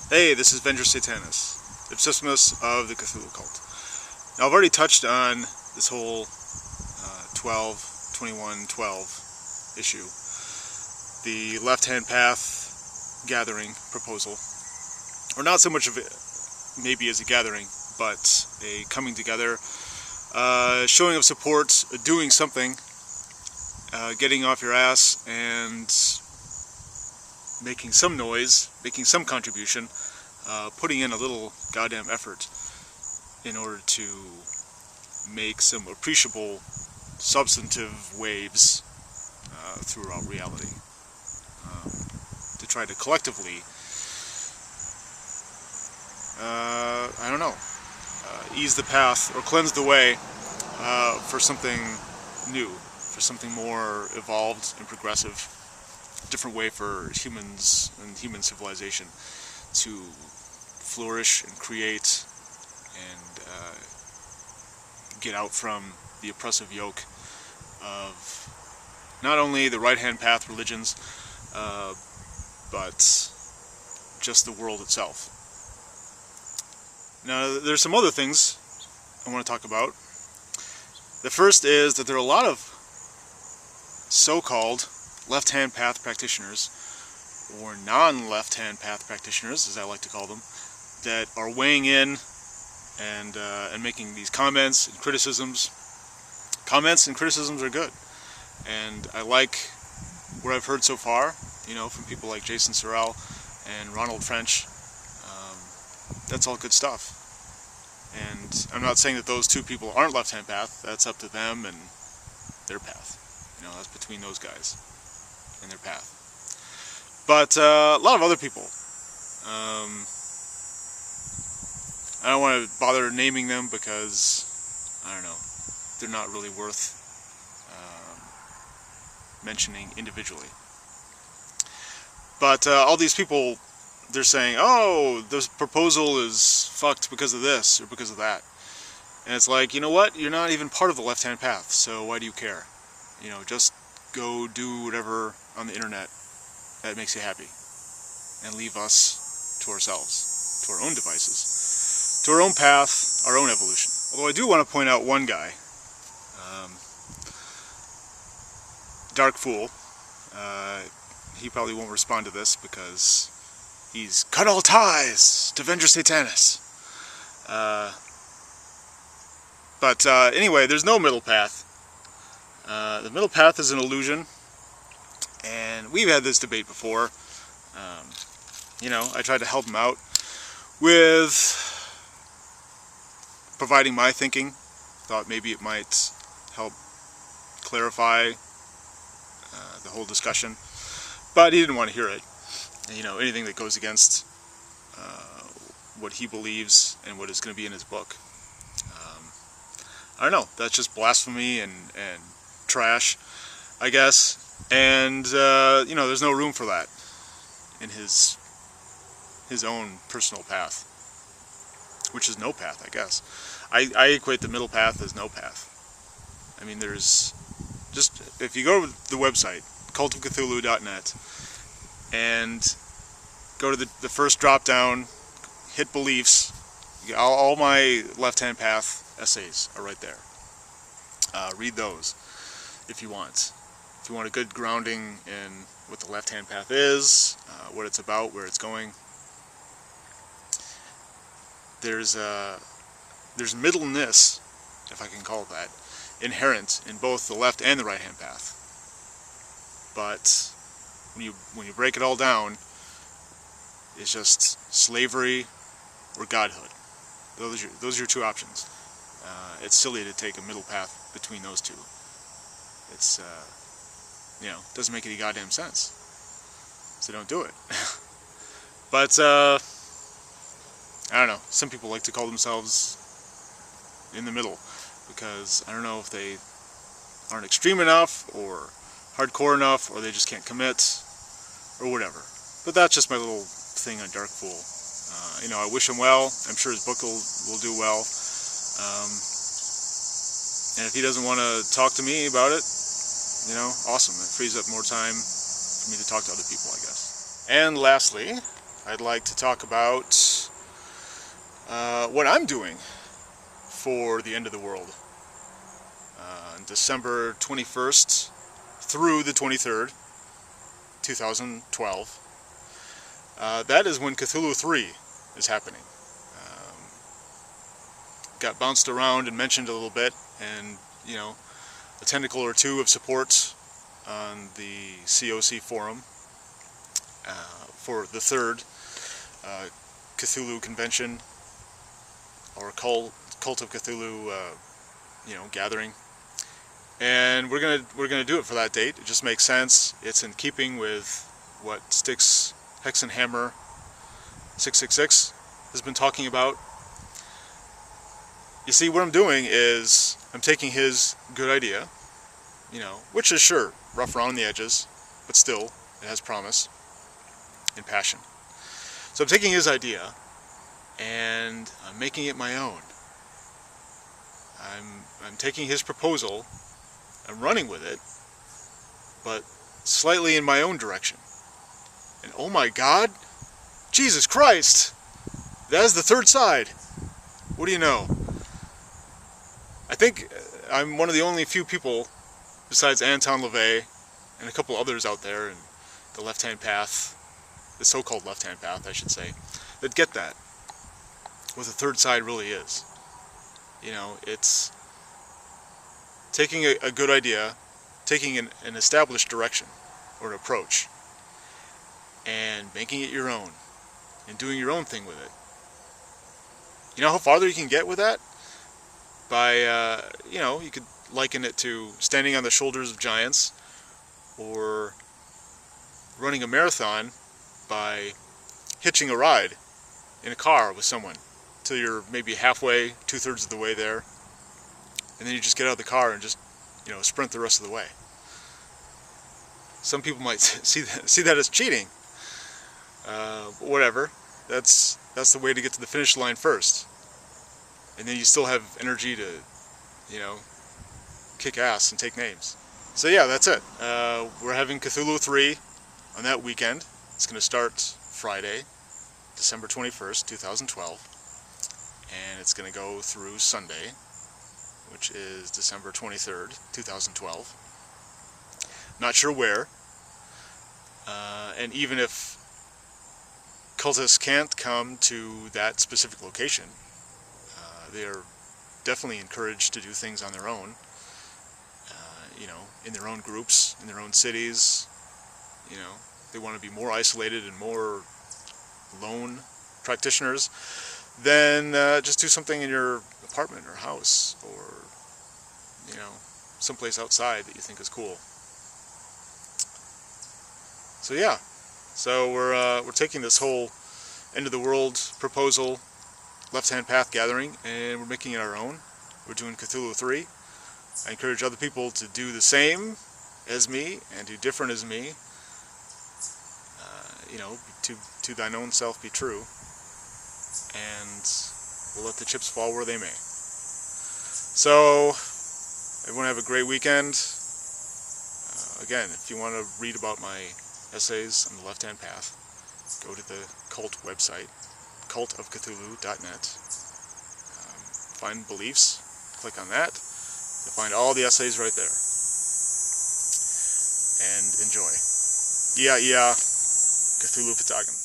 Hey, this is Venture Satanis, Ipsissimus of the Cthulhu Cult. Now, I've already touched on this whole 12, 21, 12 issue, the left-hand path gathering proposal, or not so much of it maybe as a gathering, but a coming together, showing of support, doing something, getting off your ass and making some noise, making some contribution, putting in a little goddamn effort in order to make some appreciable substantive waves throughout reality, to try to collectively, I don't know, ease the path or cleanse the way for something new, for something more evolved and progressive, different way for humans and human civilization to flourish and create and get out from the oppressive yoke of not only the right-hand path religions, but just the world itself. Now, there's some other things I want to talk about. The first is that there are a lot of so-called left-hand path practitioners, or non-left-hand path practitioners, as I like to call them, that are weighing in and making these comments and criticisms. Comments and criticisms are good, and I like what I've heard so far, from people like Jason Sorrell and Ronald French. That's all good stuff. And I'm not saying that those two people aren't left-hand path. That's up to them and their path. That's between those guys and their path. But a lot of other people, I don't want to bother naming them because, I don't know, they're not really worth mentioning individually. But all these people, they're saying, oh, this proposal is fucked because of this or because of that. And it's like, you know what? You're not even part of the left-hand path, so why do you care? Just go do whatever on the internet that makes you happy. And leave us to ourselves, to our own devices, to our own path, our own evolution. Although I do want to point out one guy, Dark Fool. He probably won't respond to this because he's cut all ties to Venture Satanis. But anyway, there's no middle path. The middle path is an illusion, and we've had this debate before. I tried to help him out with providing my thinking. Thought maybe it might help clarify the whole discussion, but he didn't want to hear it. Anything that goes against what he believes and what is going to be in his book. I don't know, that's just blasphemy and trash, I guess, and there's no room for that in his own personal path, which is no path, I guess. I equate the middle path as no path. I mean, there's just, if you go to the website, cultofcthulhu.net, and go to the first drop down, hit beliefs, all my left-hand path essays are right there. Read those if you want. If you want a good grounding in what the left-hand path is, what it's about, where it's going. There's middleness, if I can call it that, inherent in both the left and the right-hand path. But when you break it all down, it's just slavery or godhood. Those are your two options. It's silly to take a middle path between those two. It's doesn't make any goddamn sense. So don't do it. But I don't know. Some people like to call themselves in the middle because I don't know if they aren't extreme enough or hardcore enough, or they just can't commit, or whatever. But that's just my little thing on Dark Fool. I wish him well. I'm sure his book will do well. And if he doesn't want to talk to me about it, awesome. It frees up more time for me to talk to other people, I guess. And lastly, I'd like to talk about what I'm doing for the end of the world. On December 21st through the 23rd, 2012. That is when Cthulhu 3 is happening. Got bounced around and mentioned a little bit, and a tentacle or two of support on the COC forum for the third Cthulhu convention, or Cult of Cthulhu gathering, and we're gonna do it for that date. It just makes sense. It's in keeping with what Styx Hexenhammer 666 has been talking about. You see, what I'm doing is I'm taking his good idea, which is sure rough around the edges, but still it has promise and passion. So I'm taking his idea and I'm making it my own. I'm taking his proposal, I'm running with it, but slightly in my own direction. And oh my God, Jesus Christ, that is the third side. What do you know? I think I'm one of the only few people, besides Anton LaVey and a couple others out there in the left-hand path, the so-called left-hand path, I should say, that get that, what the third side really is. It's taking a good idea, taking an established direction or an approach, and making it your own, and doing your own thing with it. You know how farther you can get with that? By, you could liken it to standing on the shoulders of giants, or running a marathon by hitching a ride in a car with someone till you're maybe halfway, 2/3 of the way there, and then you just get out of the car and just, sprint the rest of the way. Some people might see that as cheating. But whatever. That's the way to get to the finish line first. And then you still have energy to, kick ass and take names. So yeah, that's it. We're having Cthulhu 3 on that weekend. It's going to start Friday, December 21st, 2012. And it's going to go through Sunday, which is December 23rd, 2012. Not sure where. And even if cultists can't come to that specific location, they are definitely encouraged to do things on their own, in their own groups, in their own cities. They want to be more isolated and more lone practitioners, then just do something in your apartment or house, or someplace outside that you think is cool. So yeah, so we're taking this whole end of the world proposal, left-hand path gathering, and we're making it our own. We're doing Cthulhu 3. I encourage other people to do the same as me and do different as me. To thine own self be true, and we'll let the chips fall where they may. So everyone have a great weekend. Again, if you want to read about my essays on the left-hand path, go to the cult website, cultofcthulhu.net. Find beliefs, click on that. You'll find all the essays right there. And enjoy. Yeah, Cthulhu Patagon.